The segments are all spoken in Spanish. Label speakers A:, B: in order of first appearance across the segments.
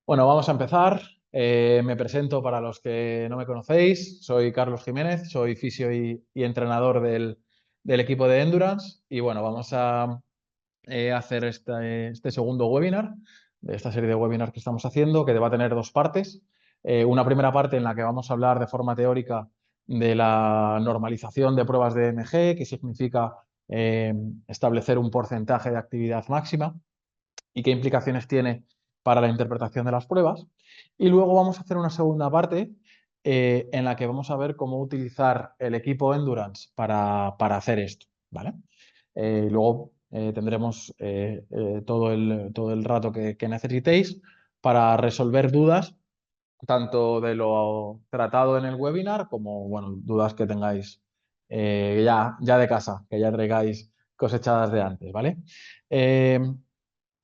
A: Bueno, vamos a empezar. Me presento para los que no me conocéis. Soy Carlos Jiménez, soy fisio y entrenador del equipo de Endurance. Y bueno, vamos a hacer este segundo webinar, de esta serie de webinars que estamos haciendo, que va a tener dos partes. Una primera parte en la que vamos a hablar de forma teórica de la normalización de pruebas de MG, que significa establecer un porcentaje de actividad máxima y qué implicaciones tiene para la interpretación de las pruebas. Y luego vamos a hacer una segunda parte en la que vamos a ver cómo utilizar el equipo Endurance para hacer esto, ¿vale? Luego tendremos todo el rato que necesitéis para resolver dudas, tanto de lo tratado en el webinar como, bueno, dudas que tengáis ya de casa, que ya traigáis cosechadas de antes, ¿vale? Eh,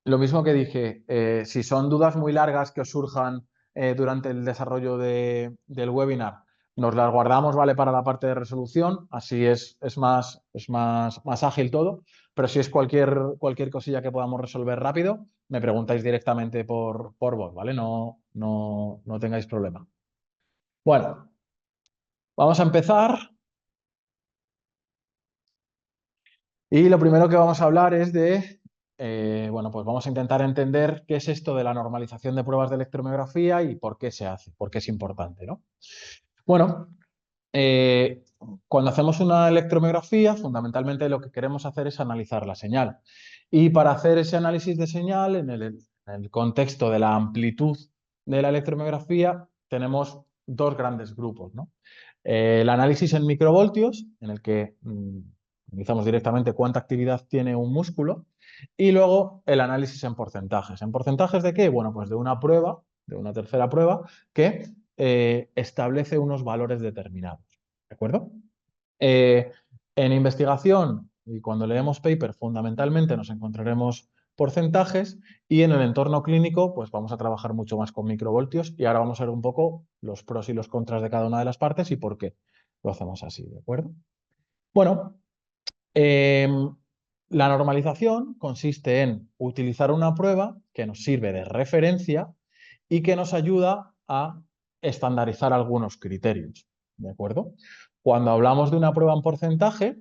A: lo mismo que dije, si son dudas muy largas que os surjan durante el desarrollo del webinar, nos las guardamos, ¿vale? Para la parte de resolución, así es más ágil todo, pero si es cualquier cosilla que podamos resolver rápido, me preguntáis directamente por voz, ¿vale? No tengáis problema. Bueno, vamos a empezar. Y lo primero que vamos a hablar es bueno, pues vamos a intentar entender qué es esto de la normalización de pruebas de electromiografía y por qué se hace, por qué es importante, ¿no? Bueno, eh, cuando hacemos una electromiografía, fundamentalmente lo que queremos hacer es analizar la señal. Y para hacer ese análisis de señal, en el contexto de la amplitud de la electromiografía, tenemos dos grandes grupos, ¿no? El análisis en microvoltios, en el que analizamos directamente cuánta actividad tiene un músculo, y luego el análisis en porcentajes. ¿En porcentajes de qué? Bueno, pues de una prueba, de una tercera prueba, que establece unos valores determinados. ¿De acuerdo? Eh, en investigación, y cuando leemos paper, fundamentalmente nos encontraremos porcentajes, y en el entorno clínico, pues vamos a trabajar mucho más con microvoltios, y ahora vamos a ver un poco los pros y los contras de cada una de las partes y por qué lo hacemos así, ¿de acuerdo? Bueno, la normalización consiste en utilizar una prueba que nos sirve de referencia y que nos ayuda a estandarizar algunos criterios, ¿de acuerdo? Cuando hablamos de una prueba en porcentaje,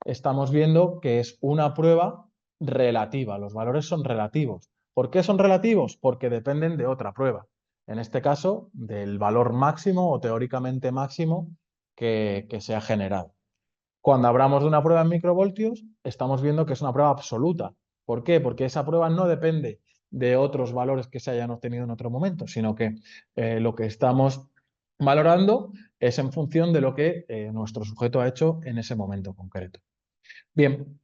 A: estamos viendo que es una prueba relativa, los valores son relativos. ¿Por qué son relativos? Porque dependen de otra prueba, en este caso del valor máximo o teóricamente máximo que se ha generado. Cuando hablamos de una prueba en microvoltios, estamos viendo que es una prueba absoluta. ¿Por qué? Porque esa prueba no depende de otros valores que se hayan obtenido en otro momento, sino que lo que estamos valorando es en función de lo que nuestro sujeto ha hecho en ese momento concreto. Bien,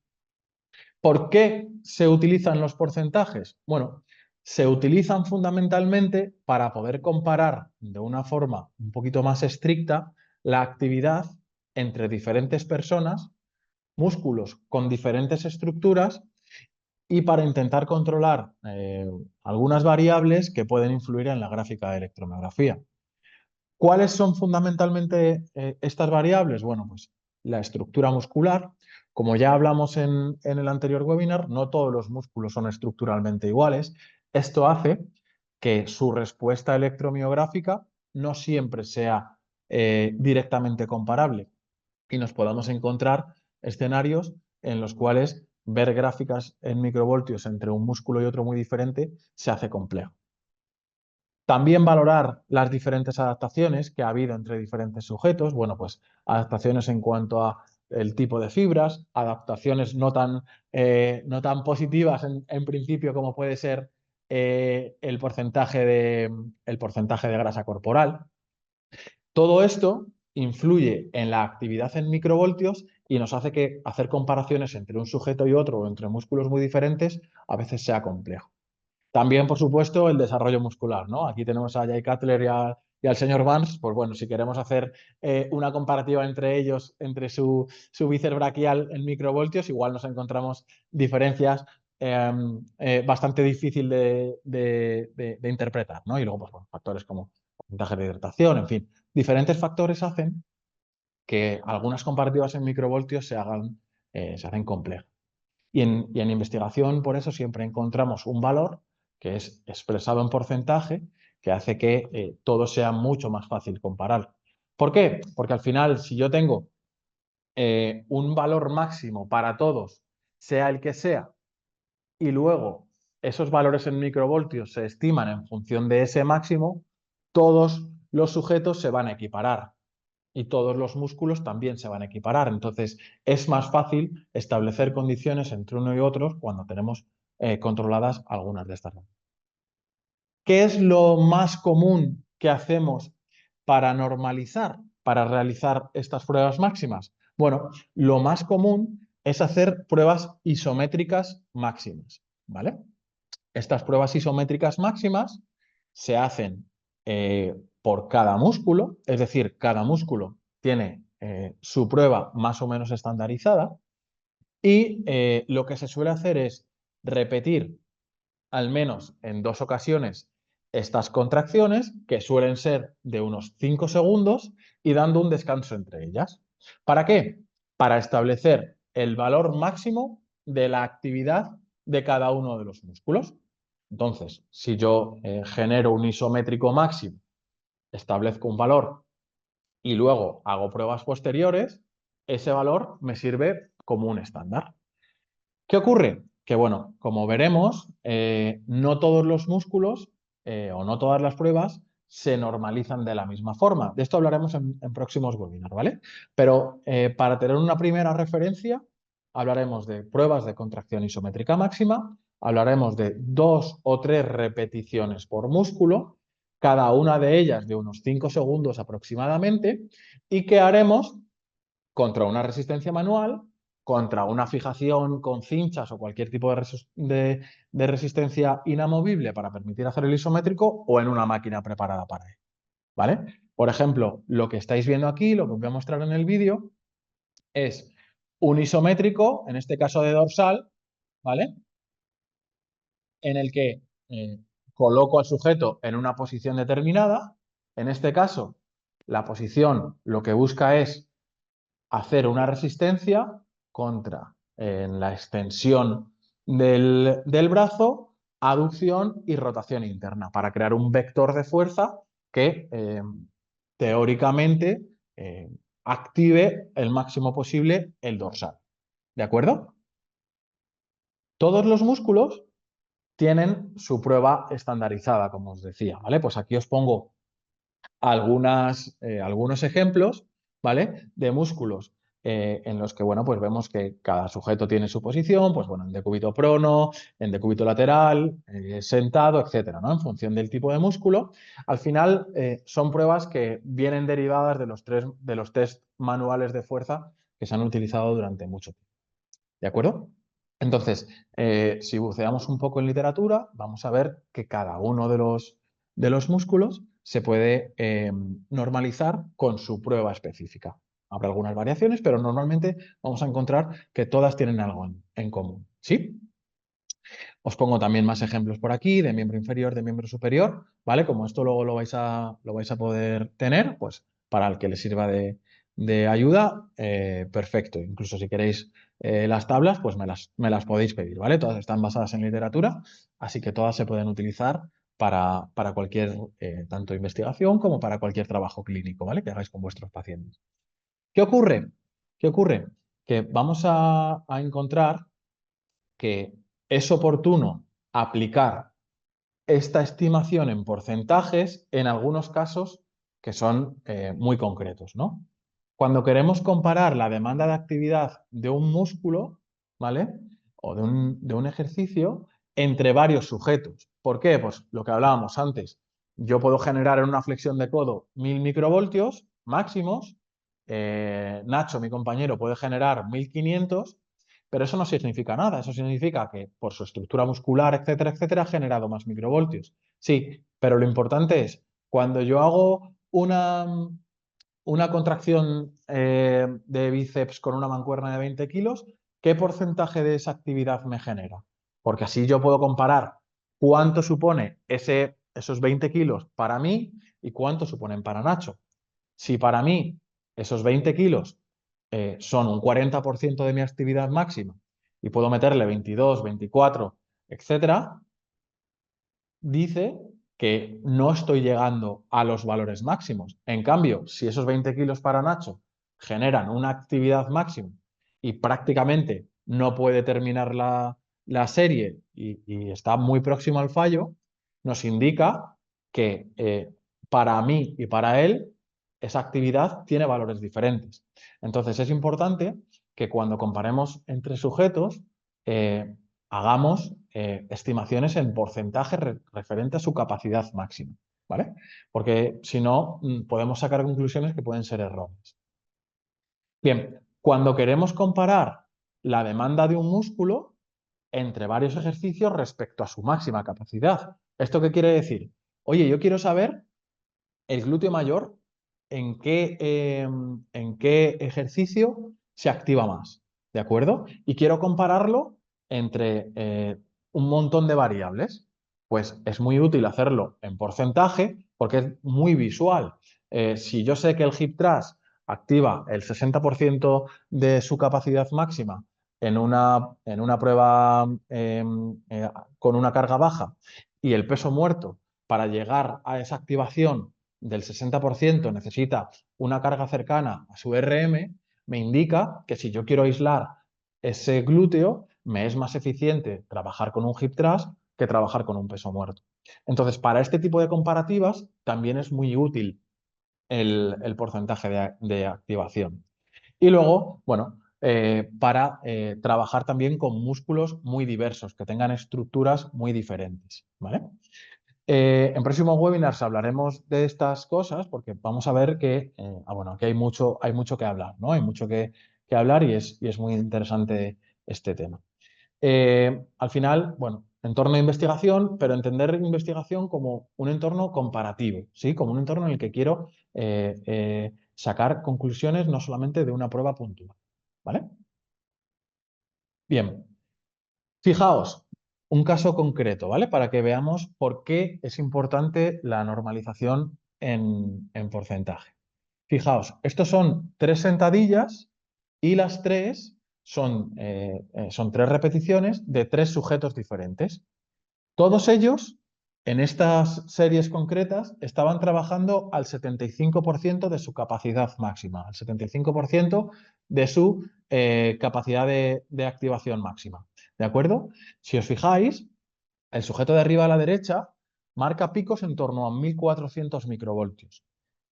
A: ¿por qué se utilizan los porcentajes? Bueno, se utilizan fundamentalmente para poder comparar de una forma un poquito más estricta la actividad entre diferentes personas, músculos con diferentes estructuras, y para intentar controlar algunas variables que pueden influir en la gráfica de electromiografía. ¿Cuáles son fundamentalmente estas variables? Bueno, pues la estructura muscular. Como ya hablamos en el anterior webinar, no todos los músculos son estructuralmente iguales. Esto hace que su respuesta electromiográfica no siempre sea directamente comparable y nos podamos encontrar escenarios en los cuales ver gráficas en microvoltios entre un músculo y otro muy diferente se hace complejo. También valorar las diferentes adaptaciones que ha habido entre diferentes sujetos. Bueno, pues adaptaciones en cuanto a el tipo de fibras, adaptaciones no tan positivas en principio como puede ser el porcentaje de grasa corporal. Todo esto influye en la actividad en microvoltios y nos hace que hacer comparaciones entre un sujeto y otro o entre músculos muy diferentes a veces sea complejo. También, por supuesto, el desarrollo muscular, ¿no? Aquí tenemos a Jay Cutler y al señor Barnes. Pues bueno, si queremos hacer una comparativa entre ellos, entre su bíceps braquial en microvoltios, igual nos encontramos diferencias bastante difícil de interpretar, ¿no? Y luego, pues, bueno, factores como porcentaje de hidratación, en fin, diferentes factores hacen que algunas comparativas en microvoltios se hacen complejas. Y en investigación, por eso, siempre encontramos un valor que es expresado en porcentaje que hace que todo sea mucho más fácil comparar. ¿Por qué? Porque al final, si yo tengo un valor máximo para todos, sea el que sea, y luego esos valores en microvoltios se estiman en función de ese máximo, todos los sujetos se van a equiparar y todos los músculos también se van a equiparar. Entonces, es más fácil establecer condiciones entre uno y otro cuando tenemos controladas algunas de estas. ¿Qué es lo más común que hacemos para normalizar, para realizar estas pruebas máximas? Bueno, lo más común es hacer pruebas isométricas máximas, ¿vale? Estas pruebas isométricas máximas se hacen por cada músculo, es decir, cada músculo tiene su prueba más o menos estandarizada y lo que se suele hacer es repetir al menos en 2 ocasiones estas contracciones, que suelen ser de unos 5 segundos, y dando un descanso entre ellas. ¿Para qué? Para establecer el valor máximo de la actividad de cada uno de los músculos. Entonces, si yo genero un isométrico máximo, establezco un valor y luego hago pruebas posteriores, ese valor me sirve como un estándar. ¿Qué ocurre? Que bueno, como veremos, no todos los músculos o no todas las pruebas se normalizan de la misma forma. De esto hablaremos en próximos webinars, ¿vale? Pero para tener una primera referencia, hablaremos de pruebas de contracción isométrica máxima, hablaremos de 2 o 3 repeticiones por músculo, cada una de ellas de unos 5 segundos aproximadamente, y que haremos contra una resistencia manual, contra una fijación con cinchas o cualquier tipo de resistencia inamovible para permitir hacer el isométrico o en una máquina preparada para ello, ¿vale? Por ejemplo, lo que estáis viendo aquí, lo que os voy a mostrar en el vídeo, es un isométrico, en este caso de dorsal, ¿vale? En el que coloco al sujeto en una posición determinada. En este caso, la posición lo que busca es hacer una resistencia contra en la extensión del brazo, aducción y rotación interna para crear un vector de fuerza que teóricamente active el máximo posible el dorsal. ¿De acuerdo? Todos los músculos tienen su prueba estandarizada, como os decía, ¿vale? Pues aquí os pongo algunos ejemplos, ¿vale? De músculos en los que, bueno, pues vemos que cada sujeto tiene su posición, pues bueno, en decúbito prono, en decúbito lateral, sentado, etcétera, ¿no? En función del tipo de músculo. Al final, son pruebas que vienen derivadas de los test manuales de fuerza que se han utilizado durante mucho tiempo. ¿De acuerdo? Entonces, si buceamos un poco en literatura, vamos a ver que cada uno de los músculos se puede normalizar con su prueba específica. Habrá algunas variaciones, pero normalmente vamos a encontrar que todas tienen algo en común. ¿Sí? Os pongo también más ejemplos por aquí de miembro inferior, de miembro superior, ¿vale? Como esto luego lo vais a poder tener, pues para el que les sirva de ayuda, perfecto. Incluso si queréis las tablas, pues me las podéis pedir, ¿vale? Todas están basadas en literatura, así que todas se pueden utilizar para cualquier, tanto investigación como para cualquier trabajo clínico, ¿vale? Que hagáis con vuestros pacientes. ¿Qué ocurre? ¿Qué ocurre? Que vamos a encontrar que es oportuno aplicar esta estimación en porcentajes en algunos casos que son muy concretos, ¿no? Cuando queremos comparar la demanda de actividad de un músculo, ¿vale? O de un ejercicio entre varios sujetos. ¿Por qué? Pues lo que hablábamos antes. Yo puedo generar en una flexión de codo 1000 microvoltios máximos. Nacho, mi compañero, puede generar 1500, pero eso no significa nada. Eso significa que por su estructura muscular, etcétera, etcétera, ha generado más microvoltios. Sí, pero lo importante es, cuando yo hago una contracción de bíceps con una mancuerna de 20 kilos, ¿qué porcentaje de esa actividad me genera? Porque así yo puedo comparar cuánto supone esos 20 kilos para mí y cuánto suponen para Nacho. Si para mí esos 20 kilos son un 40% de mi actividad máxima y puedo meterle 22, 24, etcétera, dice que no estoy llegando a los valores máximos. En cambio, si esos 20 kilos para Nacho generan una actividad máxima y prácticamente no puede terminar la serie y está muy próximo al fallo, nos indica que para mí y para él esa actividad tiene valores diferentes. Entonces es importante que cuando comparemos entre sujetos hagamos estimaciones en porcentaje referente a su capacidad máxima, ¿vale? Porque si no, podemos sacar conclusiones que pueden ser erróneas. Bien, cuando queremos comparar la demanda de un músculo entre varios ejercicios respecto a su máxima capacidad. ¿Esto qué quiere decir? Oye, yo quiero saber el glúteo mayor en qué ejercicio se activa más, ¿de acuerdo? Y quiero compararlo entre un montón de variables. Pues es muy útil hacerlo en porcentaje porque es muy visual. Si yo sé que el hip thrust activa el 60% de su capacidad máxima en una prueba con una carga baja y el peso muerto para llegar a esa activación del 60% necesita una carga cercana a su RM, me indica que si yo quiero aislar ese glúteo, me es más eficiente trabajar con un hip thrust que trabajar con un peso muerto. Entonces, para este tipo de comparativas también es muy útil el porcentaje de activación. Y luego, bueno, para trabajar también con músculos muy diversos, que tengan estructuras muy diferentes, ¿vale? En próximos webinars hablaremos de estas cosas porque vamos a ver que, bueno, aquí hay mucho que hablar, ¿no? Hay mucho que hablar y es muy interesante este tema. Al final, bueno, entorno de investigación, pero entender investigación como un entorno comparativo, ¿sí? Como un entorno en el que quiero sacar conclusiones no solamente de una prueba puntual, ¿vale? Bien, fijaos, un caso concreto, ¿vale? Para que veamos por qué es importante la normalización en porcentaje. Fijaos, estos son 3 sentadillas y las 3 son 3 repeticiones de 3 sujetos diferentes. Todos ellos, en estas series concretas, estaban trabajando al 75% de su capacidad máxima, al 75% de su capacidad de activación máxima. ¿De acuerdo? Si os fijáis, el sujeto de arriba a la derecha marca picos en torno a 1400 microvoltios.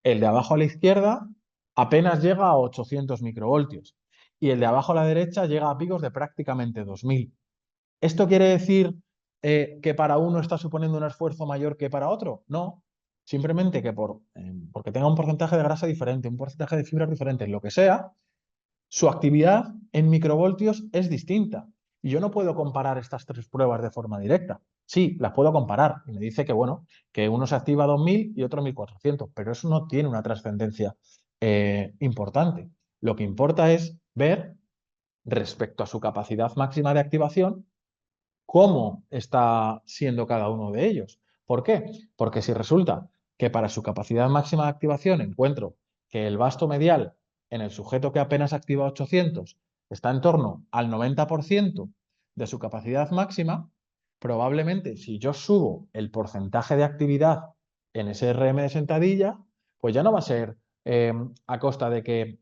A: El de abajo a la izquierda apenas llega a 800 microvoltios. Y el de abajo a la derecha llega a picos de prácticamente 2000. ¿Esto quiere decir que para uno está suponiendo un esfuerzo mayor que para otro? No. Simplemente que porque tenga un porcentaje de grasa diferente, un porcentaje de fibra diferente, lo que sea, su actividad en microvoltios es distinta. Y yo no puedo comparar estas 3 pruebas de forma directa. Sí, las puedo comparar. Y me dice que, bueno, que uno se activa a 2000 y otro a 1400, pero eso no tiene una trascendencia importante. Lo que importa es ver, respecto a su capacidad máxima de activación, cómo está siendo cada uno de ellos. ¿Por qué? Porque si resulta que para su capacidad máxima de activación encuentro que el vasto medial en el sujeto que apenas activa 800 está en torno al 90% de su capacidad máxima, probablemente si yo subo el porcentaje de actividad en ese RM de sentadilla, pues ya no va a ser a costa de que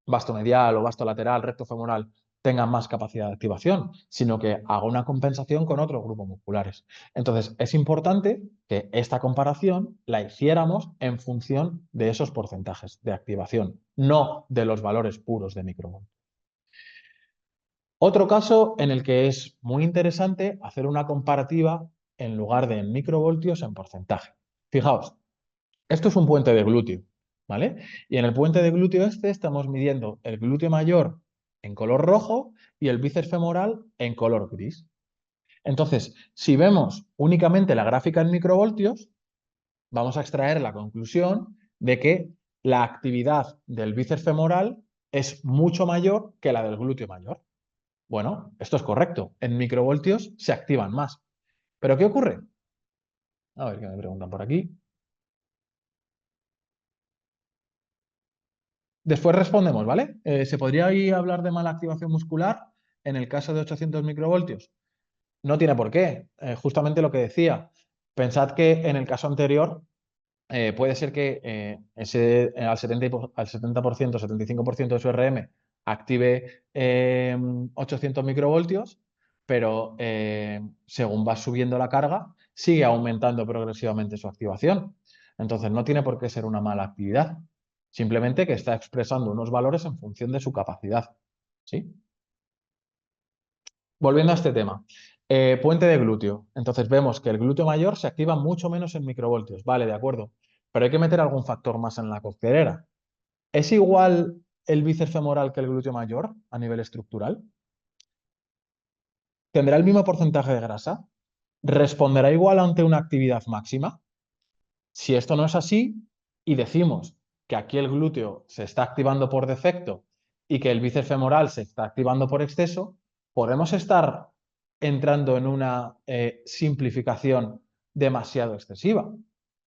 A: vasto medial o vasto lateral, recto femoral tengan más capacidad de activación, sino que haga una compensación con otros grupos musculares. Entonces, es importante que esta comparación la hiciéramos en función de esos porcentajes de activación, no de los valores puros de microvoltios. Otro caso en el que es muy interesante hacer una comparativa en lugar de en microvoltios en porcentaje. Fijaos, esto es un puente de glúteo, ¿vale? Y en el puente de glúteo estamos midiendo el glúteo mayor en color rojo y el bíceps femoral en color gris. Entonces, si vemos únicamente la gráfica en microvoltios, vamos a extraer la conclusión de que la actividad del bíceps femoral es mucho mayor que la del glúteo mayor. Bueno, esto es correcto. En microvoltios se activan más. ¿Pero qué ocurre? A ver qué me preguntan por aquí. Después respondemos, ¿vale? ¿Se podría ahí hablar de mala activación muscular en el caso de 800 microvoltios? No tiene por qué, justamente lo que decía. Pensad que en el caso anterior puede ser que al 70%, 75% de su RM active 800 microvoltios, pero según va subiendo la carga, sigue aumentando progresivamente su activación. Entonces no tiene por qué ser una mala actividad, simplemente que está expresando unos valores en función de su capacidad. ¿Sí? Volviendo a este tema. Puente de glúteo. Entonces vemos que el glúteo mayor se activa mucho menos en microvoltios. Vale, de acuerdo. Pero hay que meter algún factor más en la coctelera. ¿Es igual el bíceps femoral que el glúteo mayor a nivel estructural? ¿Tendrá el mismo porcentaje de grasa? ¿Responderá igual ante una actividad máxima? Si esto no es así y decimos que aquí el glúteo se está activando por defecto y que el bíceps femoral se está activando por exceso, podemos estar entrando en una simplificación demasiado excesiva,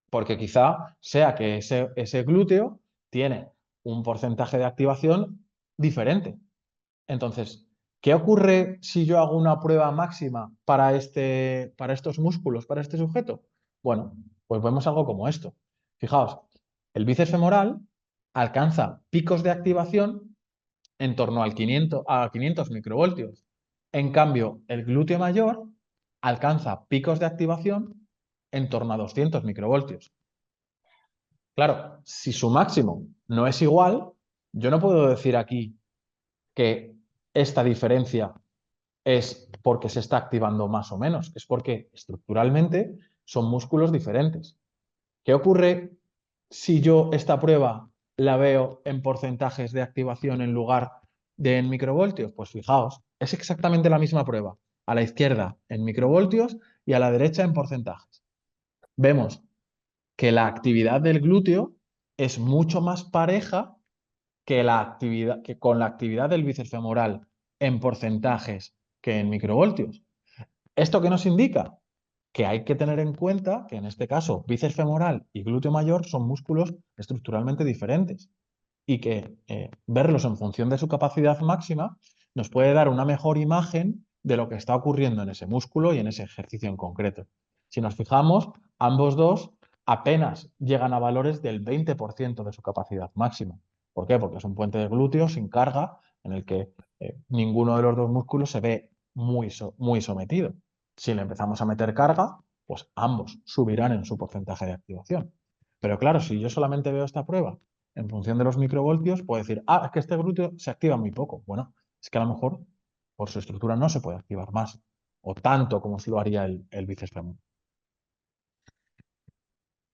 A: porque quizá sea que ese glúteo tiene un porcentaje de activación diferente. Entonces, ¿qué ocurre si yo hago una prueba máxima para estos músculos, para este sujeto? Bueno, pues vemos algo como esto. Fijaos, el bíceps femoral alcanza picos de activación en torno a 500 microvoltios. En cambio, el glúteo mayor alcanza picos de activación en torno a 200 microvoltios. Claro, si su máximo no es igual, yo no puedo decir aquí que esta diferencia es porque se está activando más o menos, es porque estructuralmente son músculos diferentes. ¿Qué ocurre si yo esta prueba la veo en porcentajes de activación en lugar de en microvoltios? Pues fijaos, es exactamente la misma prueba. A la izquierda en microvoltios y a la derecha en porcentajes. Vemos que la actividad del glúteo es mucho más pareja que con la actividad del bíceps femoral en porcentajes que en microvoltios. ¿Esto qué nos indica? Que hay que tener en cuenta que en este caso bíceps femoral y glúteo mayor son músculos estructuralmente diferentes y que verlos en función de su capacidad máxima nos puede dar una mejor imagen de lo que está ocurriendo en ese músculo y en ese ejercicio en concreto. Si nos fijamos, ambos dos apenas llegan a valores del 20% de su capacidad máxima. ¿Por qué? Porque es un puente de glúteo sin carga en el que ninguno de los dos músculos se ve muy sometido. Si le empezamos a meter carga, pues ambos subirán en su porcentaje de activación. Pero claro, si yo solamente veo esta prueba en función de los microvoltios, puedo decir, es que este glúteo se activa muy poco. Bueno, es que a lo mejor por su estructura no se puede activar más o tanto como si lo haría el bíceps femoral.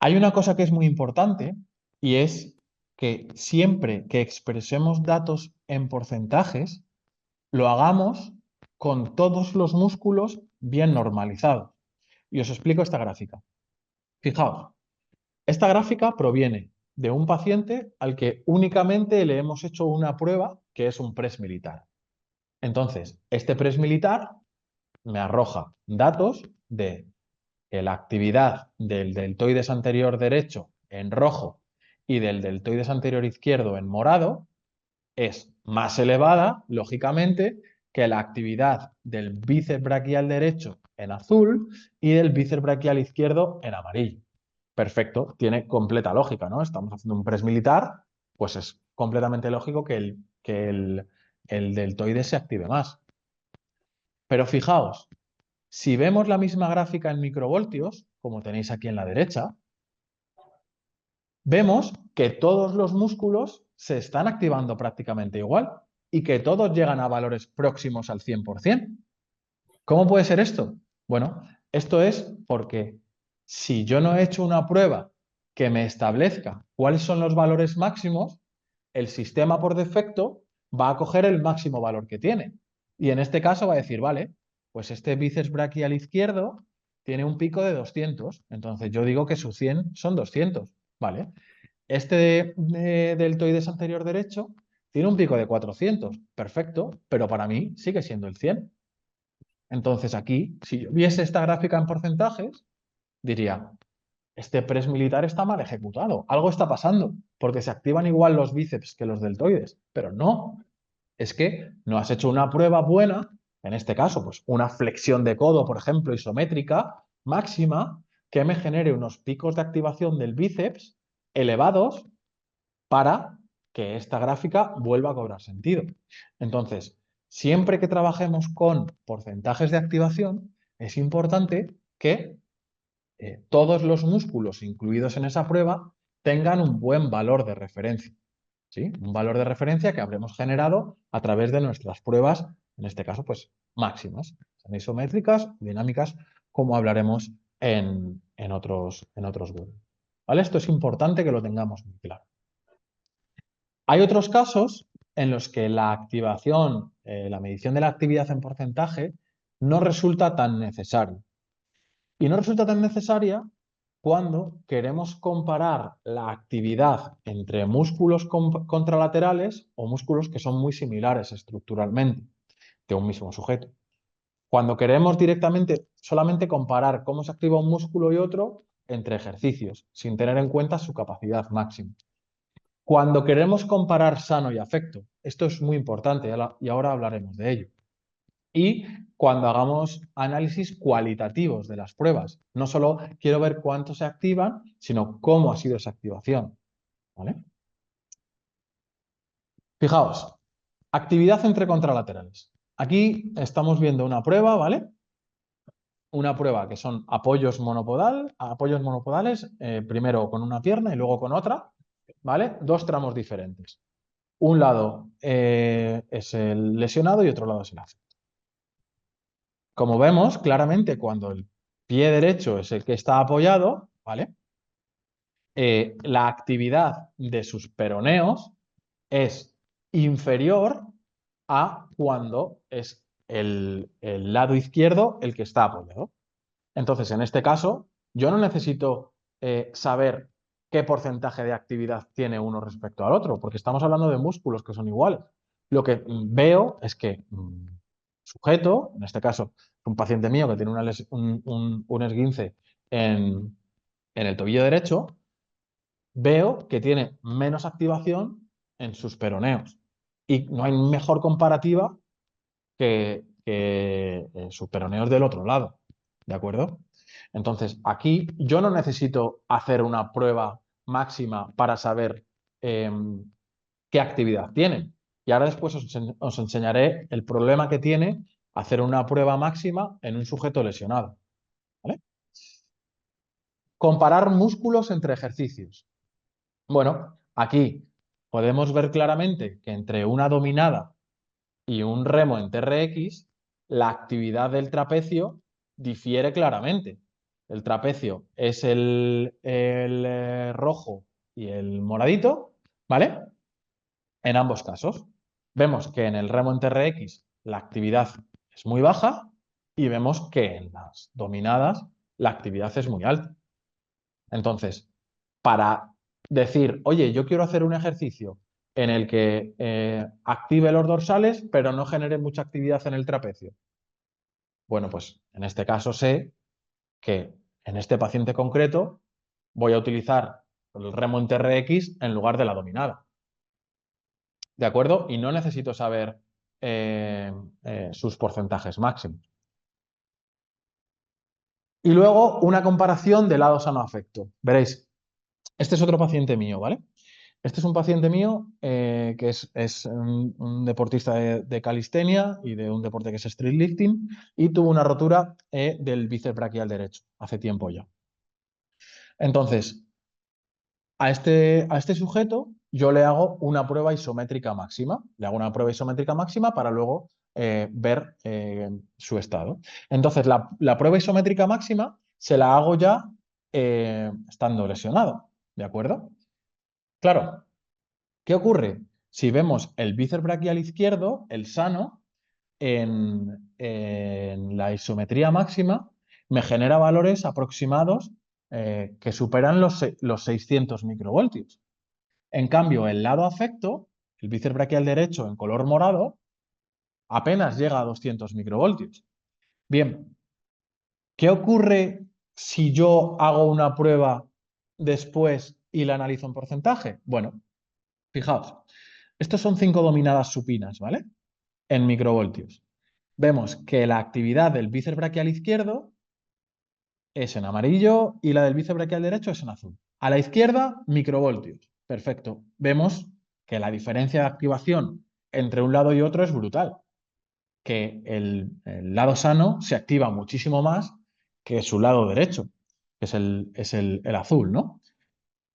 A: Hay una cosa que es muy importante y es que siempre que expresemos datos en porcentajes, lo hagamos con todos los músculos bien normalizados. Y os explico esta gráfica. Fijaos, esta gráfica proviene de un paciente al que únicamente le hemos hecho una prueba que es un press militar. Entonces, este press militar me arroja datos de que la actividad del deltoides anterior derecho en rojo y del deltoides anterior izquierdo en morado es más elevada, lógicamente, que la actividad del bíceps braquial derecho en azul y del bíceps braquial izquierdo en amarillo. Perfecto, tiene completa lógica, ¿no? Estamos haciendo un press militar, pues es completamente lógico que el deltoide se active más. Pero fijaos, si vemos la misma gráfica en microvoltios, como tenéis aquí en la derecha, vemos que todos los músculos se están activando prácticamente igual y que todos llegan a valores próximos al 100%. ¿Cómo puede ser esto? Bueno, esto es porque si yo no he hecho una prueba que me establezca cuáles son los valores máximos, el sistema por defecto va a coger el máximo valor que tiene. Y en este caso va a decir, vale, pues este bíceps braquial izquierdo tiene un pico de 200, entonces yo digo que su 100 son 200, ¿vale? Este deltoides anterior derecho tiene un pico de 400, perfecto, pero para mí sigue siendo el 100. Entonces aquí, si yo viese esta gráfica en porcentajes, diría, este press militar está mal ejecutado, algo está pasando, porque se activan igual los bíceps que los deltoides, pero no, es que no has hecho una prueba buena, en este caso, pues una flexión de codo, por ejemplo, isométrica, máxima, que me genere unos picos de activación del bíceps elevados para que esta gráfica vuelva a cobrar sentido. Entonces, siempre que trabajemos con porcentajes de activación, es importante que todos los músculos incluidos en esa prueba tengan un buen valor de referencia. ¿Sí? Un valor de referencia que habremos generado a través de nuestras pruebas, en este caso, pues máximas, sean isométricas, dinámicas, como hablaremos en otros webinars. ¿Vale? Esto es importante que lo tengamos muy claro. Hay otros casos en los que la activación, la medición de la actividad en porcentaje no resulta tan necesaria. Y no resulta tan necesaria cuando queremos comparar la actividad entre músculos contralaterales o músculos que son muy similares estructuralmente de un mismo sujeto. Cuando queremos directamente solamente comparar cómo se activa un músculo y otro entre ejercicios, sin tener en cuenta su capacidad máxima. Cuando queremos comparar sano y afecto, esto es muy importante y ahora hablaremos de ello. Y cuando hagamos análisis cualitativos de las pruebas, no solo quiero ver cuánto se activan, sino cómo ha sido esa activación. ¿Vale? Fijaos, actividad entre contralaterales. Aquí estamos viendo una prueba, ¿vale? Una prueba que son apoyos monopodales, primero con una pierna y luego con otra, ¿vale? Dos tramos diferentes. Un lado es el lesionado y otro lado es el afecto. Como vemos, claramente cuando el pie derecho es el que está apoyado, ¿vale? La actividad de sus peroneos es inferior a cuando es el lado izquierdo el que está apoyado. Entonces, en este caso, yo no necesito saber qué porcentaje de actividad tiene uno respecto al otro, porque estamos hablando de músculos que son iguales. Lo que veo es que sujeto, en este caso, un paciente mío que tiene un esguince en el tobillo derecho, veo que tiene menos activación en sus peroneos. Y no hay mejor comparativa que sus peroneos del otro lado. ¿De acuerdo? Entonces, aquí yo no necesito hacer una prueba máxima para saber qué actividad tienen. Y ahora después os enseñaré el problema que tiene hacer una prueba máxima en un sujeto lesionado. ¿Vale? Comparar músculos entre ejercicios. Bueno, aquí podemos ver claramente que entre una dominada y un remo en TRX, la actividad del trapecio difiere claramente. El trapecio es el rojo y el moradito, ¿vale? En ambos casos. Vemos que en el remo en TRX la actividad es muy baja y vemos que en las dominadas la actividad es muy alta. Entonces, para decir, oye, yo quiero hacer un ejercicio en el que active los dorsales, pero no genere mucha actividad en el trapecio. Bueno, pues en este caso sé que en este paciente concreto voy a utilizar el remo en TRX en lugar de la dominada. ¿De acuerdo? Y no necesito saber sus porcentajes máximos. Y luego una comparación de lado sano afecto. Veréis, este es otro paciente mío, ¿vale? Este es un paciente mío que es un deportista de calistenia y de un deporte que es street lifting y tuvo una rotura del bíceps braquial derecho hace tiempo ya. Entonces, a este sujeto yo le hago una prueba isométrica máxima. Le hago una prueba isométrica máxima para luego ver su estado. Entonces, la prueba isométrica máxima se la hago ya estando lesionado. ¿De acuerdo? Claro, ¿qué ocurre? Si vemos el bíceps braquial izquierdo, el sano, en la isometría máxima, me genera valores aproximados que superan los 600 microvoltios. En cambio, el lado afecto, el bíceps braquial derecho en color morado, apenas llega a 200 microvoltios. Bien, ¿qué ocurre si yo hago una prueba después y la analizo en porcentaje? Bueno, fijaos, estos son 5 dominadas supinas, ¿vale? En microvoltios. Vemos que la actividad del bíceps braquial izquierdo es en amarillo y la del bíceps braquial derecho es en azul. A la izquierda, microvoltios. Perfecto. Vemos que la diferencia de activación entre un lado y otro es brutal. Que el lado sano se activa muchísimo más que su lado derecho, que es el azul, ¿no?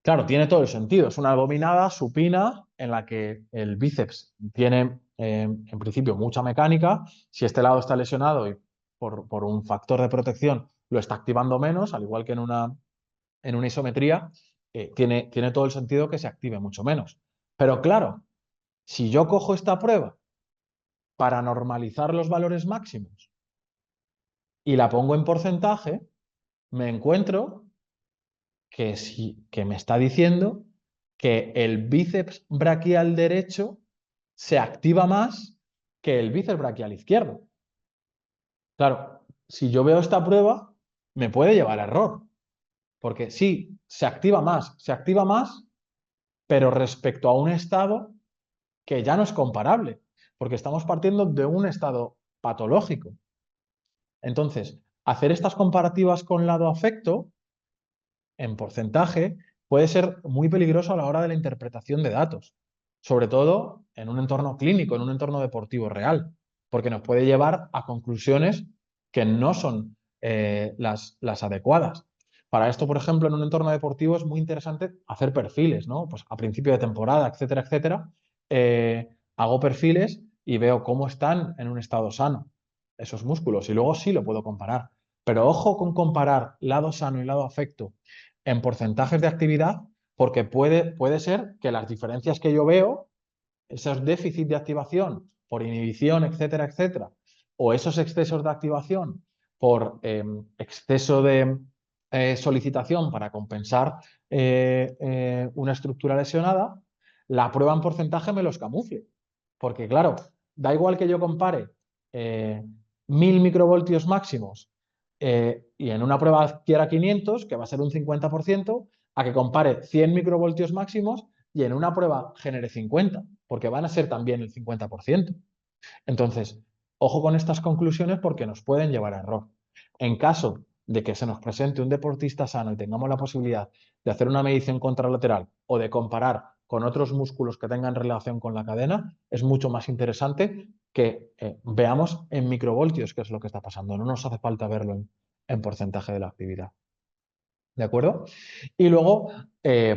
A: Claro, tiene todo el sentido. Es una dominada supina en la que el bíceps tiene, en principio, mucha mecánica. Si este lado está lesionado y por un factor de protección lo está activando menos, al igual que en una isometría, tiene todo el sentido que se active mucho menos. Pero claro, si yo cojo esta prueba para normalizar los valores máximos y la pongo en porcentaje, me encuentro que me está diciendo que el bíceps braquial derecho se activa más que el bíceps braquial izquierdo. Claro, si yo veo esta prueba, me puede llevar a error, porque sí, se activa más, pero respecto a un estado que ya no es comparable, porque estamos partiendo de un estado patológico. Entonces, hacer estas comparativas con lado afecto en porcentaje puede ser muy peligroso a la hora de la interpretación de datos, sobre todo en un entorno clínico, en un entorno deportivo real, porque nos puede llevar a conclusiones que no son las adecuadas. Para esto, por ejemplo, en un entorno deportivo es muy interesante hacer perfiles, ¿no? Pues a principio de temporada, etcétera, etcétera, hago perfiles y veo cómo están en un estado sano esos músculos y luego sí lo puedo comparar. Pero ojo con comparar lado sano y lado afecto en porcentajes de actividad, porque puede ser que las diferencias que yo veo, esos déficits de activación por inhibición, etcétera, etcétera, o esos excesos de activación por exceso de solicitación para compensar una estructura lesionada, la prueba en porcentaje me los camufle. Porque claro, da igual que yo compare 1000 microvoltios máximos y en una prueba quiera 500, que va a ser un 50%, a que compare 100 microvoltios máximos y en una prueba genere 50, porque van a ser también el 50%. Entonces, ojo con estas conclusiones porque nos pueden llevar a error. En caso de que se nos presente un deportista sano y tengamos la posibilidad de hacer una medición contralateral o de comparar con otros músculos que tengan relación con la cadena, es mucho más interesante que veamos en microvoltios qué es lo que está pasando. No nos hace falta verlo en porcentaje de la actividad. ¿De acuerdo? Y luego,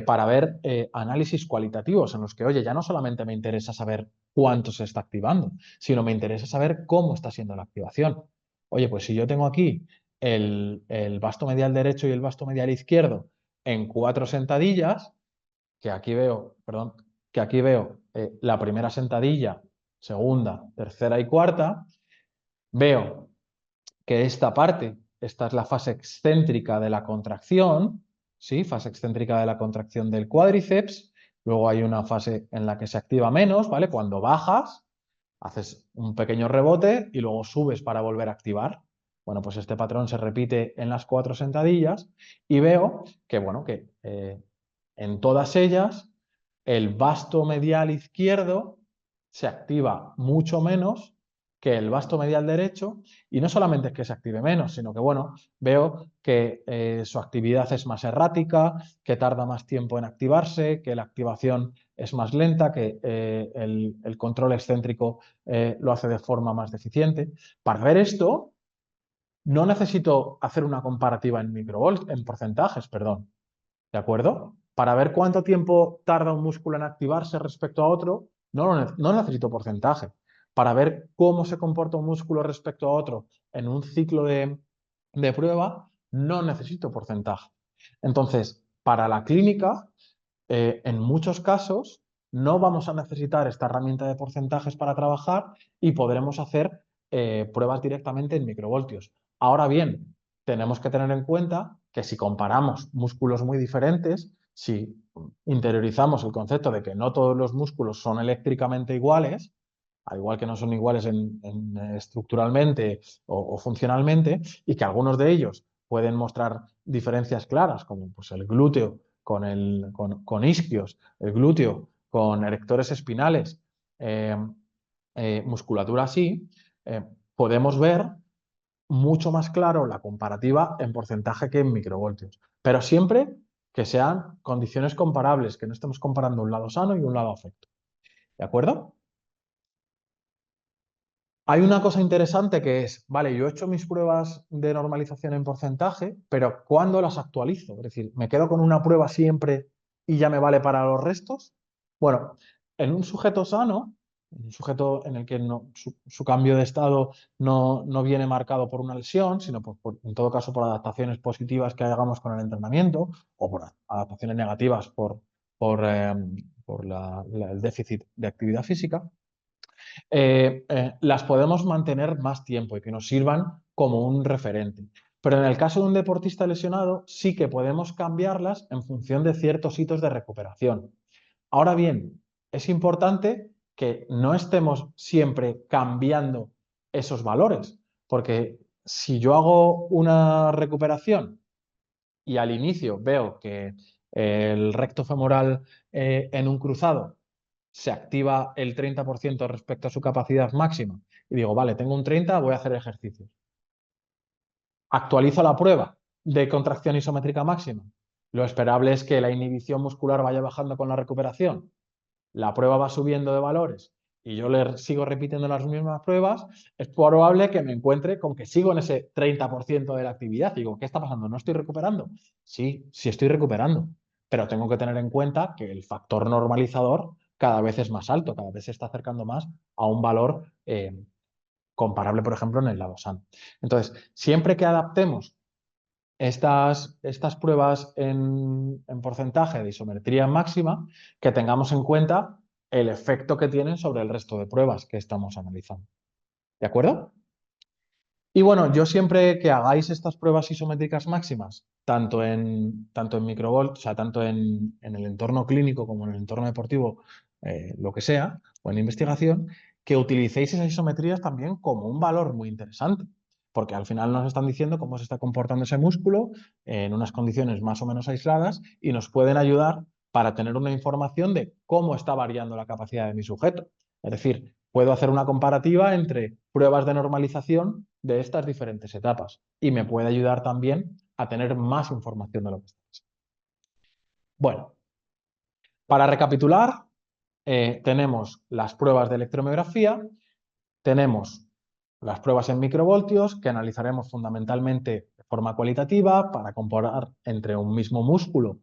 A: para ver análisis cualitativos en los que, oye, ya no solamente me interesa saber cuánto se está activando, sino me interesa saber cómo está siendo la activación. Oye, pues si yo tengo aquí el vasto medial derecho y el vasto medial izquierdo en 4 sentadillas, que aquí veo, perdón, que aquí veo la primera sentadilla, segunda, tercera y cuarta, veo que esta parte, esta es la fase excéntrica de la contracción, ¿sí? Fase excéntrica de la contracción del cuádriceps. Luego hay una fase en la que se activa menos, ¿vale? Cuando bajas, haces un pequeño rebote y luego subes para volver a activar. Bueno, pues este patrón se repite en las 4 sentadillas y veo que, bueno, que en todas ellas el vasto medial izquierdo se activa mucho menos que el vasto medial derecho, y no solamente es que se active menos, sino que, bueno, veo que su actividad es más errática, que tarda más tiempo en activarse, que la activación es más lenta, que el control excéntrico lo hace de forma más deficiente. Para ver esto, no necesito hacer una comparativa en porcentajes, perdón, ¿de acuerdo? Para ver cuánto tiempo tarda un músculo en activarse respecto a otro, no necesito porcentaje. Para ver cómo se comporta un músculo respecto a otro en un ciclo de prueba, no necesito porcentaje. Entonces, para la clínica, en muchos casos, no vamos a necesitar esta herramienta de porcentajes para trabajar y podremos hacer pruebas directamente en microvoltios. Ahora bien, tenemos que tener en cuenta que si comparamos músculos muy diferentes, si interiorizamos el concepto de que no todos los músculos son eléctricamente iguales, al igual que no son iguales estructuralmente o funcionalmente, y que algunos de ellos pueden mostrar diferencias claras, como pues, el glúteo con isquios, el glúteo con erectores espinales, musculatura así, podemos ver mucho más claro la comparativa en porcentaje que en microvoltios. Pero siempre que sean condiciones comparables, que no estemos comparando un lado sano y un lado afecto. ¿De acuerdo? Hay una cosa interesante que es, vale, yo he hecho mis pruebas de normalización en porcentaje, pero ¿cuándo las actualizo? Es decir, ¿me quedo con una prueba siempre y ya me vale para los restos? Bueno, en un sujeto sano, en un sujeto en el que su cambio de estado no viene marcado por una lesión, sino en todo caso por adaptaciones positivas que hagamos con el entrenamiento o por adaptaciones negativas por el déficit de actividad física, las podemos mantener más tiempo y que nos sirvan como un referente. Pero en el caso de un deportista lesionado, sí que podemos cambiarlas en función de ciertos hitos de recuperación. Ahora bien, es importante que no estemos siempre cambiando esos valores, porque si yo hago una recuperación y al inicio veo que el recto femoral en un cruzado se activa el 30% respecto a su capacidad máxima y digo, vale, tengo un 30, voy a hacer ejercicios. Actualizo la prueba de contracción isométrica máxima. Lo esperable es que la inhibición muscular vaya bajando con la recuperación. La prueba va subiendo de valores y yo le sigo repitiendo las mismas pruebas, es probable que me encuentre con que sigo en ese 30% de la actividad. Digo, ¿qué está pasando? ¿No estoy recuperando? Sí, sí estoy recuperando, pero tengo que tener en cuenta que el factor normalizador cada vez es más alto, cada vez se está acercando más a un valor comparable, por ejemplo, en el lado sano. Entonces, siempre que adaptemos estas pruebas en porcentaje de isometría máxima, que tengamos en cuenta el efecto que tienen sobre el resto de pruebas que estamos analizando. ¿De acuerdo? Y bueno, yo siempre que hagáis estas pruebas isométricas máximas, tanto en microvolt, o sea, tanto en el entorno clínico como en el entorno deportivo, lo que sea, o en investigación, que utilicéis esas isometrías también como un valor muy interesante, porque al final nos están diciendo cómo se está comportando ese músculo en unas condiciones más o menos aisladas y nos pueden ayudar para tener una información de cómo está variando la capacidad de mi sujeto. Es decir, puedo hacer una comparativa entre pruebas de normalización de estas diferentes etapas y me puede ayudar también a tener más información de lo que está pasando. Bueno, para recapitular, tenemos las pruebas de electromiografía, tenemos las pruebas en microvoltios que analizaremos fundamentalmente de forma cualitativa para comparar entre un mismo músculo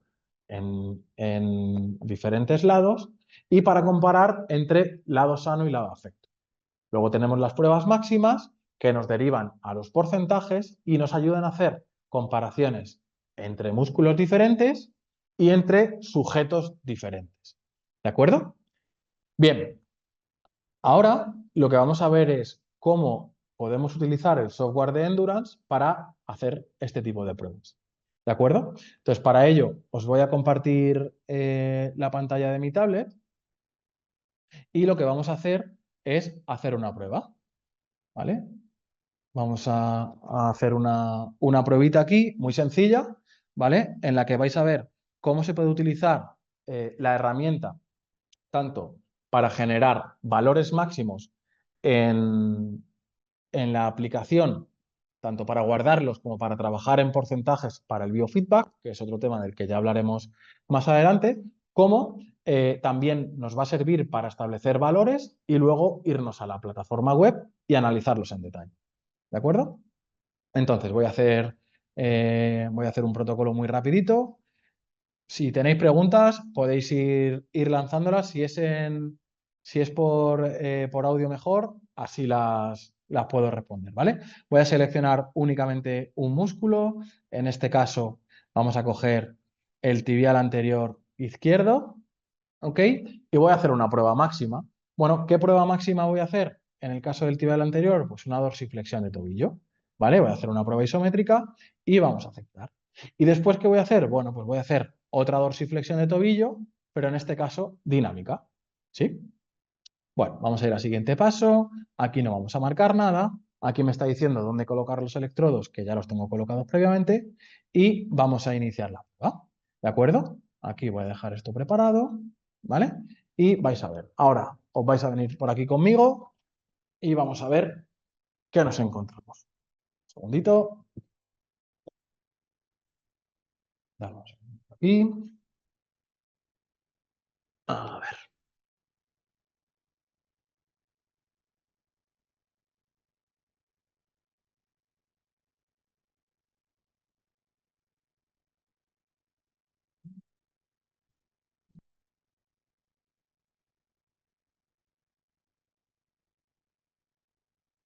A: en diferentes lados y para comparar entre lado sano y lado afecto. Luego tenemos las pruebas máximas que nos derivan a los porcentajes y nos ayudan a hacer comparaciones entre músculos diferentes y entre sujetos diferentes. ¿De acuerdo? Bien, ahora lo que vamos a ver es cómo podemos utilizar el software de Endurance para hacer este tipo de pruebas. ¿De acuerdo? Entonces, para ello os voy a compartir la pantalla de mi tablet y lo que vamos a hacer es hacer una prueba. ¿Vale? Vamos a hacer una pruebita aquí, muy sencilla, ¿vale? En la que vais a ver cómo se puede utilizar la herramienta tanto para generar valores máximos en, en la aplicación, tanto para guardarlos como para trabajar en porcentajes para el biofeedback, que es otro tema del que ya hablaremos más adelante, como también nos va a servir para establecer valores y luego irnos a la plataforma web y analizarlos en detalle. ¿De acuerdo? Entonces voy a hacer un protocolo muy rapidito. Si tenéis preguntas, podéis ir lanzándolas. Si es por audio mejor, así las puedo responder, ¿vale? Voy a seleccionar únicamente un músculo. En este caso, vamos a coger el tibial anterior izquierdo, ¿ok? Y voy a hacer una prueba máxima. Bueno, ¿qué prueba máxima voy a hacer? En el caso del tibial anterior, pues una dorsiflexión de tobillo, ¿vale? Voy a hacer una prueba isométrica y vamos a aceptar. ¿Y después qué voy a hacer? Bueno, pues voy a hacer otra dorsiflexión de tobillo, pero en este caso dinámica, ¿sí? Bueno, vamos a ir al siguiente paso. Aquí no vamos a marcar nada. Aquí me está diciendo dónde colocar los electrodos, que ya los tengo colocados previamente. Y vamos a iniciar la prueba. ¿De acuerdo? Aquí voy a dejar esto preparado, ¿vale? Y vais a ver. Ahora os vais a venir por aquí conmigo y vamos a ver qué nos encontramos. Segundito. Damos aquí. A ver.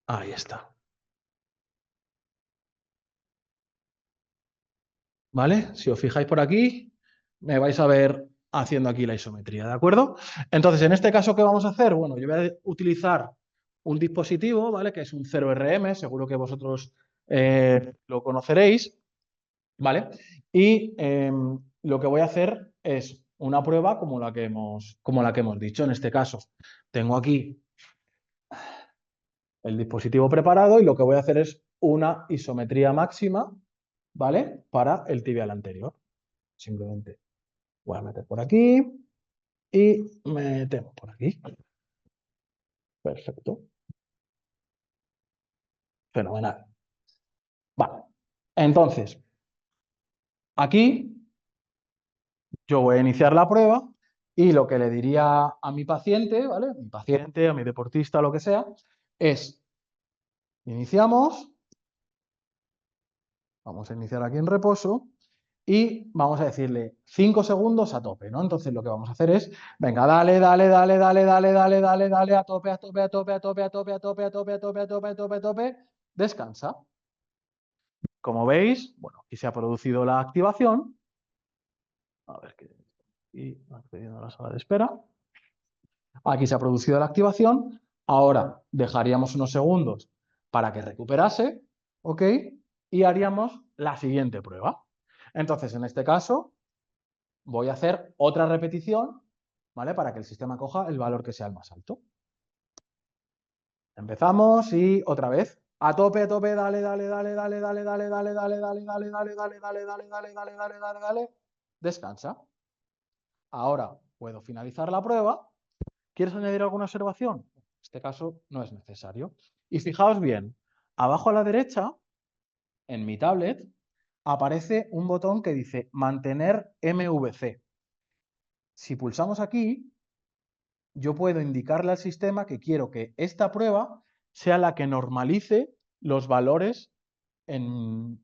A: Ahí está. ¿Vale? Si os fijáis por aquí, me vais a ver haciendo aquí la isometría, ¿de acuerdo? Entonces, en este caso, ¿qué vamos a hacer? Bueno, yo voy a utilizar un dispositivo, ¿vale? Que es un 0RM, seguro que vosotros lo conoceréis, ¿vale? Y lo que voy a hacer es una prueba como la que hemos dicho. En este caso, tengo aquí el dispositivo preparado y lo que voy a hacer es una isometría máxima, ¿vale? Para el tibial anterior. Simplemente voy a meter por aquí y metemos por aquí. Perfecto. Fenomenal. Vale. Entonces, aquí yo voy a iniciar la prueba y lo que le diría a mi paciente, ¿vale? A mi paciente, a mi deportista, lo que sea, es, iniciamos, vamos a iniciar aquí en reposo y vamos a decirle 5 segundos a tope, ¿no? Entonces lo que vamos a hacer es, venga, dale, dale, dale, dale, dale, dale, dale, dale, a tope, a tope, a tope, a tope, a tope, a tope, a tope, a tope, a tope, a tope, a tope, descansa. Como veis, bueno, aquí se ha producido la activación. A ver qué. Y accediendo a la sala de espera. Aquí se ha producido la activación. Ahora dejaríamos unos segundos para que recuperase, ¿ok? Y haríamos la siguiente prueba. Entonces, en este caso, voy a hacer otra repetición, ¿vale? Para que el sistema coja el valor que sea el más alto. Empezamos y otra vez. A tope, dale, dale, dale, dale, dale, dale, dale, dale, dale, dale, dale, dale, dale, dale, dale, dale, dale, dale, dale. Descansa. Ahora puedo finalizar la prueba. ¿Quieres añadir alguna observación? En este caso no es necesario. Y fijaos bien, abajo a la derecha, en mi tablet, aparece un botón que dice mantener MVC. Si pulsamos aquí, yo puedo indicarle al sistema que quiero que esta prueba sea la que normalice los valores en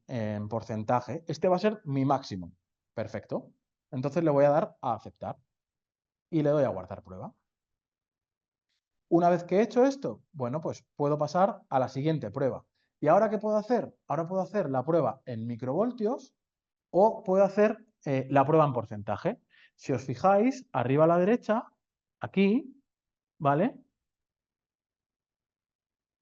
A: porcentaje. Este va a ser mi máximo. Perfecto. Entonces le voy a dar a aceptar y le doy a guardar prueba. Una vez que he hecho esto, bueno, pues puedo pasar a la siguiente prueba. ¿Y ahora qué puedo hacer? Ahora puedo hacer la prueba en microvoltios o puedo hacer la prueba en porcentaje. Si os fijáis, arriba a la derecha, aquí, ¿vale?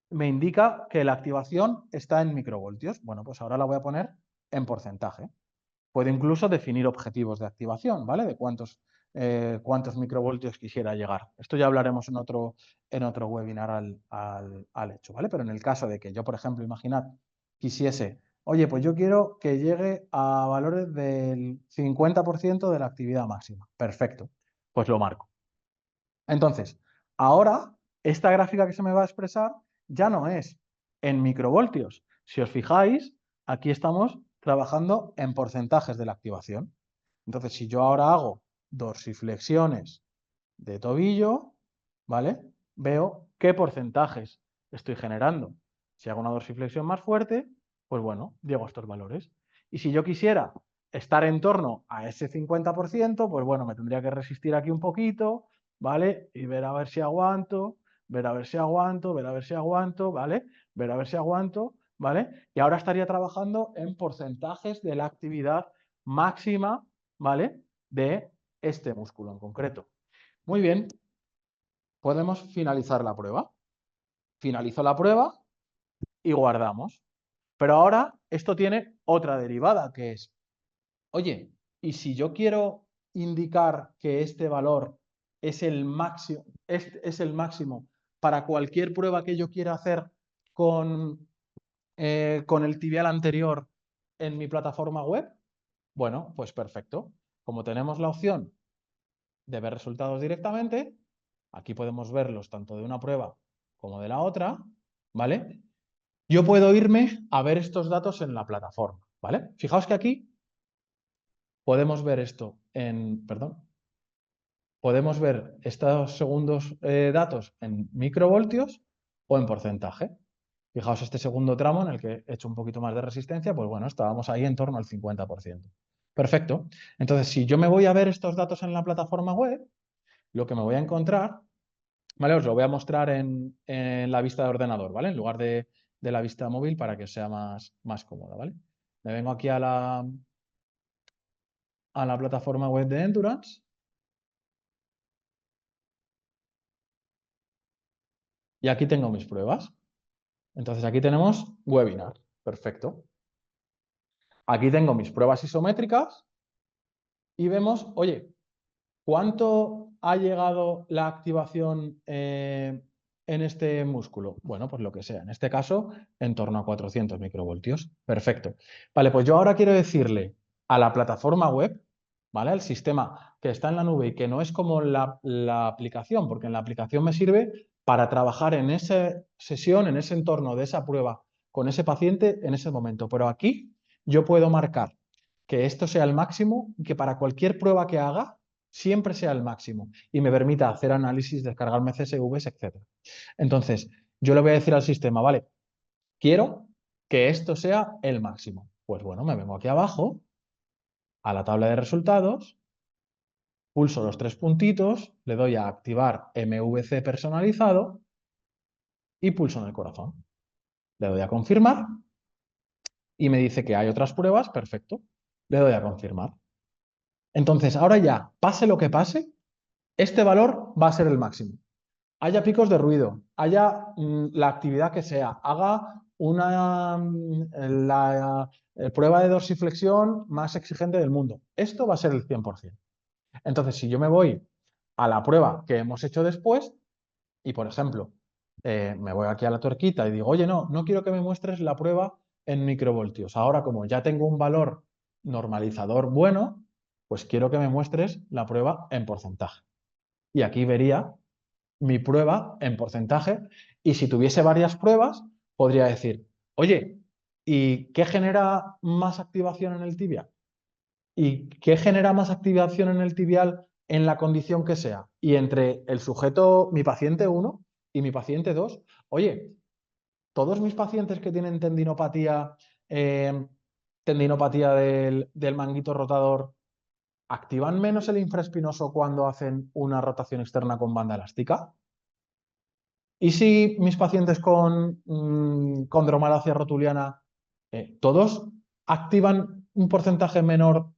A: Me indica que la activación está en microvoltios. Bueno, pues ahora la voy a poner en porcentaje. Puedo incluso definir objetivos de activación, ¿vale? De cuántos microvoltios quisiera llegar. Esto ya hablaremos en otro webinar al hecho, ¿vale? Pero en el caso de que yo, por ejemplo, imaginad, quisiese, oye, pues yo quiero que llegue a valores del 50% de la actividad máxima. Perfecto, pues lo marco. Entonces, ahora, esta gráfica que se me va a expresar ya no es en microvoltios. Si os fijáis, aquí estamos trabajando en porcentajes de la activación. Entonces, si yo ahora hago dorsiflexiones de tobillo, ¿vale? Veo qué porcentajes estoy generando. Si hago una dorsiflexión más fuerte, pues bueno, llego a estos valores. Y si yo quisiera estar en torno a ese 50%, pues bueno, me tendría que resistir aquí un poquito, ¿vale? Y ver a ver si aguanto, ver a ver si aguanto, ver a ver si aguanto, ¿vale? Ver a ver si aguanto, ¿vale? Y ahora estaría trabajando en porcentajes de la actividad máxima, ¿vale? De este músculo en concreto. Muy bien, podemos finalizar la prueba. Finalizo la prueba y guardamos. Pero ahora esto tiene otra derivada que es, oye, ¿y si yo quiero indicar que este valor es el máximo, es el máximo para cualquier prueba que yo quiera hacer con el tibial anterior en mi plataforma web? Bueno, pues perfecto. Como tenemos la opción de ver resultados directamente, aquí podemos verlos tanto de una prueba como de la otra, ¿vale? yo puedo irme a ver estos datos en la plataforma, ¿vale? Fijaos que aquí podemos ver esto perdón, podemos ver estos segundos datos en microvoltios o en porcentaje. Fijaos este segundo tramo en el que he hecho un poquito más de resistencia, pues bueno, estábamos ahí en torno al 50%. Perfecto. Entonces, si yo me voy a ver estos datos en la plataforma web, lo que me voy a encontrar, ¿vale? Os lo voy a mostrar en la vista de ordenador, ¿vale? En lugar de la vista móvil para que os sea más cómoda, ¿vale? Me vengo aquí a la plataforma web de Endurance y aquí tengo mis pruebas. Entonces aquí tenemos webinar. Perfecto. Aquí tengo mis pruebas isométricas y vemos, oye, ¿cuánto ha llegado la activación en este músculo? Bueno, pues lo que sea. En este caso, en torno a 400 microvoltios. Perfecto. Vale, pues yo ahora quiero decirle a la plataforma web, ¿vale? El sistema que está en la nube y que no es como la aplicación, porque en la aplicación me sirve para trabajar en esa sesión, en ese entorno de esa prueba con ese paciente en ese momento. Pero aquí yo puedo marcar que esto sea el máximo y que para cualquier prueba que haga siempre sea el máximo y me permita hacer análisis, descargarme CSVs, etc. Entonces, yo le voy a decir al sistema, vale, quiero que esto sea el máximo. Pues bueno, me vengo aquí abajo a la tabla de resultados, pulso los tres puntitos, le doy a activar MVC personalizado y pulso en el corazón. Le doy a confirmar y me dice que hay otras pruebas, perfecto. Le doy a confirmar. Entonces, ahora ya, pase lo que pase, este valor va a ser el máximo. Haya picos de ruido, haya la actividad que sea, haga la prueba de dorsiflexión más exigente del mundo. Esto va a ser el 100%. Entonces, si yo me voy a la prueba que hemos hecho después y, por ejemplo, me voy aquí a la tuerquita y digo, oye, no quiero que me muestres la prueba en microvoltios. Ahora, como ya tengo un valor normalizador bueno, pues quiero que me muestres la prueba en porcentaje. Y aquí vería mi prueba en porcentaje y si tuviese varias pruebas, podría decir, oye, ¿y qué genera más activación en el tibial? ¿Y qué genera más activación en el tibial en la condición que sea? Y entre el sujeto, mi paciente 1 y mi paciente 2, oye, todos mis pacientes que tienen eh, tendinopatía del manguito rotador, ¿activan menos el infraespinoso cuando hacen una rotación externa con banda elástica? ¿Y si mis pacientes con condromalacia rotuliana, todos activan un porcentaje menor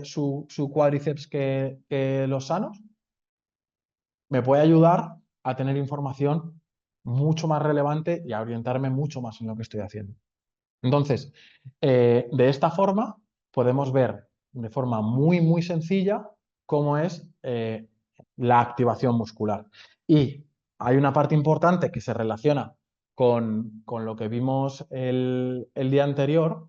A: su cuádriceps que los sanos? Me puede ayudar a tener información mucho más relevante y a orientarme mucho más en lo que estoy haciendo. Entonces, de esta forma podemos ver de forma muy sencilla cómo es la activación muscular. Y hay una parte importante que se relaciona con lo que vimos el día anterior,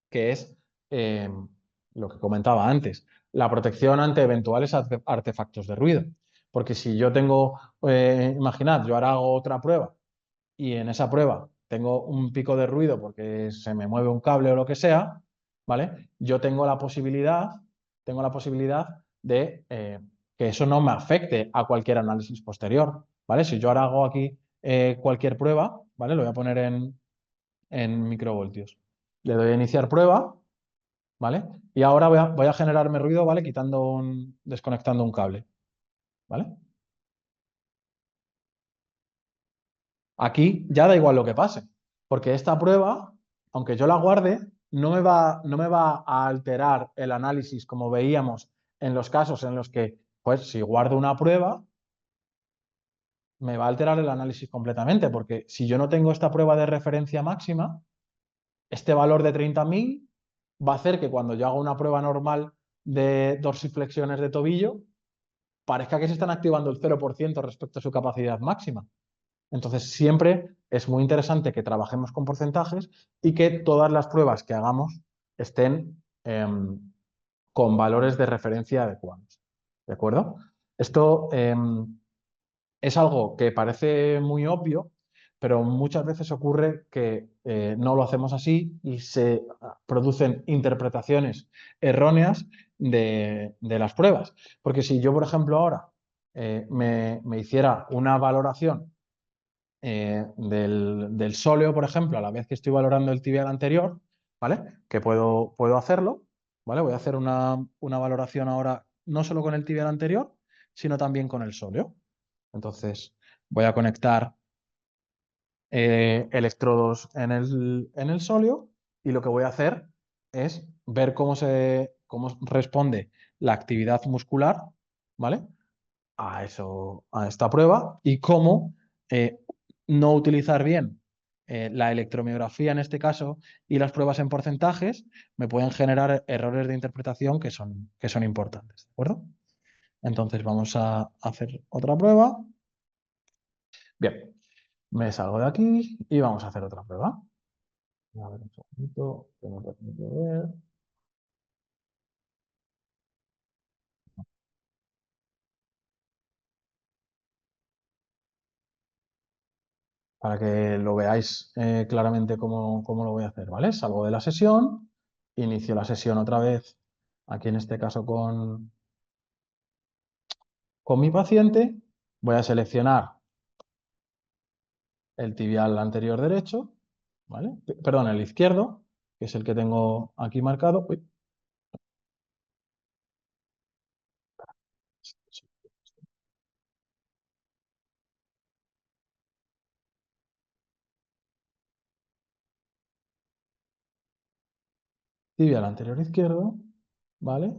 A: que es lo que comentaba antes, la protección ante eventuales artefactos de ruido. Porque si yo tengo, imaginad, yo ahora hago otra prueba y en esa prueba tengo un pico de ruido porque se me mueve un cable o lo que sea, ¿vale? Yo tengo la posibilidad de que eso no me afecte a cualquier análisis posterior, ¿vale? Si yo ahora hago aquí cualquier prueba, ¿vale? Lo voy a poner en microvoltios. Le doy a iniciar prueba, ¿vale? Y ahora voy a generarme ruido, ¿vale? Desconectando un cable, ¿vale? Aquí ya da igual lo que pase, porque esta prueba, aunque yo la guarde, no me va a alterar el análisis como veíamos en los casos en los que, pues, si guardo una prueba, me va a alterar el análisis completamente, porque si yo no tengo esta prueba de referencia máxima, este valor de 30.000 va a hacer que cuando yo haga una prueba normal de dorsiflexiones de tobillo, parezca que se están activando el 0% respecto a su capacidad máxima. Entonces, siempre es muy interesante que trabajemos con porcentajes y que todas las pruebas que hagamos estén con valores de referencia adecuados. ¿De acuerdo? Esto es algo que parece muy obvio, pero muchas veces ocurre que no lo hacemos así y se producen interpretaciones erróneas de las pruebas. Porque si yo, por ejemplo, ahora me hiciera una valoración del sóleo, por ejemplo, a la vez que estoy valorando el tibial anterior, ¿vale? Que puedo hacerlo, ¿vale? Voy a hacer una valoración ahora no solo con el tibial anterior, sino también con el sóleo. Entonces, voy a conectar electrodos en el sóleo y lo que voy a hacer es ver cómo responde la actividad muscular, ¿vale? A esta prueba y cómo no utilizar bien la electromiografía en este caso y las pruebas en porcentajes me pueden generar errores de interpretación que son importantes, ¿de acuerdo? Entonces vamos a hacer otra prueba. Bien, me salgo de aquí y vamos a hacer otra prueba. A ver un segundito, que me permite ver. Para que lo veáis claramente cómo lo voy a hacer, ¿vale? Salgo de la sesión, inicio la sesión otra vez, aquí en este caso con mi paciente, voy a seleccionar el tibial anterior derecho, ¿vale? Perdón, el izquierdo, que es el que tengo aquí marcado. Uy. Tibial anterior izquierdo, ¿vale?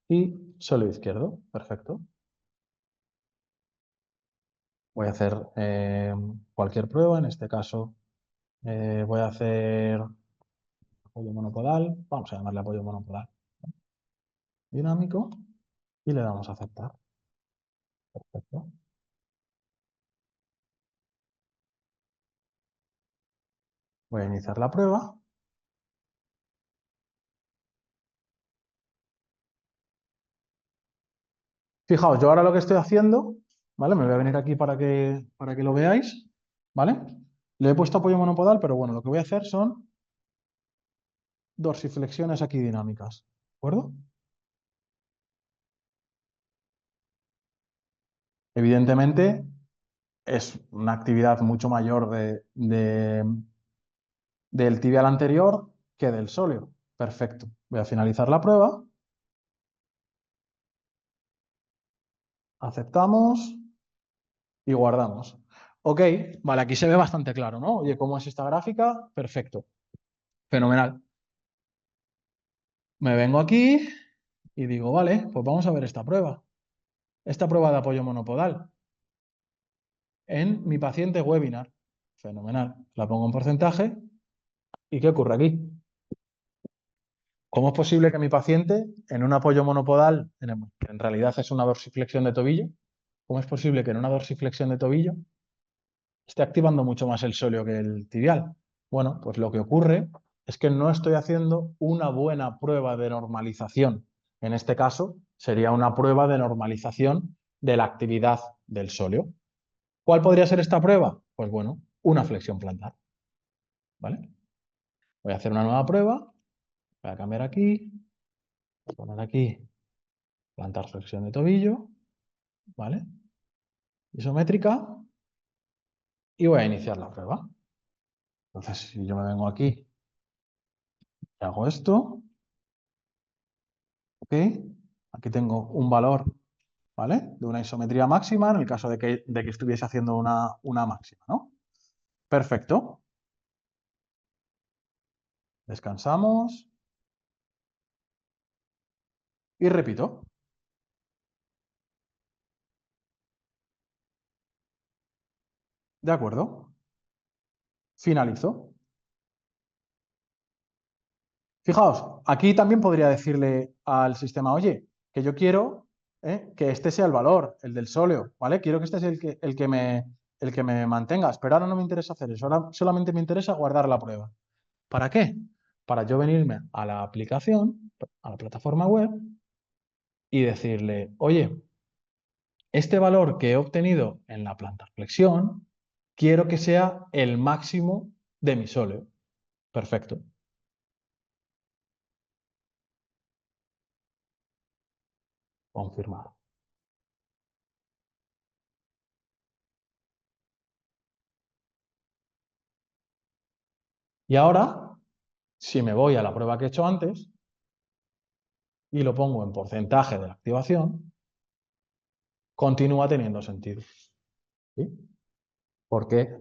A: Y solo izquierdo, perfecto. Voy a hacer cualquier prueba, en este caso voy a hacer apoyo monopodal, vamos a llamarle apoyo monopodal dinámico y le damos a aceptar. Perfecto. Voy a iniciar la prueba. Fijaos, yo ahora lo que estoy haciendo, ¿vale? Me voy a venir aquí para que lo veáis, ¿vale? Le he puesto apoyo monopodal, pero bueno, lo que voy a hacer son dorsiflexiones aquí dinámicas, ¿de acuerdo? Evidentemente es una actividad mucho mayor del tibial anterior que del sóleo. Perfecto. Voy a finalizar la prueba. Aceptamos y guardamos. Ok, vale, aquí se ve bastante claro, ¿no? Oye, ¿cómo es esta gráfica? Perfecto. Fenomenal. Me vengo aquí y digo, vale, pues vamos a ver esta prueba. Esta prueba de apoyo monopodal en mi paciente webinar. Fenomenal. La pongo en porcentaje. ¿Y qué ocurre aquí? ¿Cómo es posible que mi paciente, en un apoyo monopodal, que en realidad es una dorsiflexión de tobillo, cómo es posible que en una dorsiflexión de tobillo esté activando mucho más el sóleo que el tibial? Bueno, pues lo que ocurre es que no estoy haciendo una buena prueba de normalización. En este caso, sería una prueba de normalización de la actividad del sóleo. ¿Cuál podría ser esta prueba? Pues bueno, una flexión plantar. ¿Vale? Voy a hacer una nueva prueba. Voy a cambiar aquí. Voy a poner aquí plantar flexión de tobillo. ¿Vale? Isométrica. Y voy a iniciar la prueba. Entonces, si yo me vengo aquí y hago esto, ¿ok? Aquí tengo un valor, ¿vale? De una isometría máxima en el caso de que estuviese haciendo una máxima, ¿no? Perfecto. Descansamos y repito. De acuerdo. Finalizo. Fijaos, aquí también podría decirle al sistema, oye, que yo quiero que este sea el valor, el del sóleo, ¿vale? Quiero que este sea el que me mantengas, pero ahora no me interesa hacer eso, ahora solamente me interesa guardar la prueba. ¿Para qué? Para yo venirme a la aplicación, a la plataforma web y decirle, oye, este valor que he obtenido en la plantarflexión, quiero que sea el máximo de mi sóleo. Perfecto. Confirmado. Y ahora, si me voy a la prueba que he hecho antes y lo pongo en porcentaje de la activación, continúa teniendo sentido. ¿Sí? Porque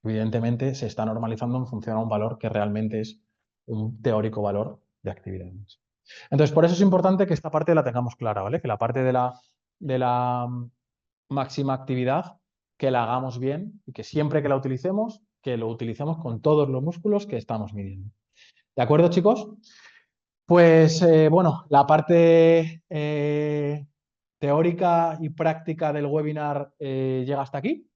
A: evidentemente se está normalizando en función a un valor que realmente es un teórico valor de actividades. Entonces, por eso es importante que esta parte la tengamos clara, ¿vale? Que la parte de la máxima actividad, que la hagamos bien y que siempre que la utilicemos, que lo utilicemos con todos los músculos que estamos midiendo. ¿De acuerdo, chicos? Pues bueno, la parte teórica y práctica del webinar llega hasta aquí.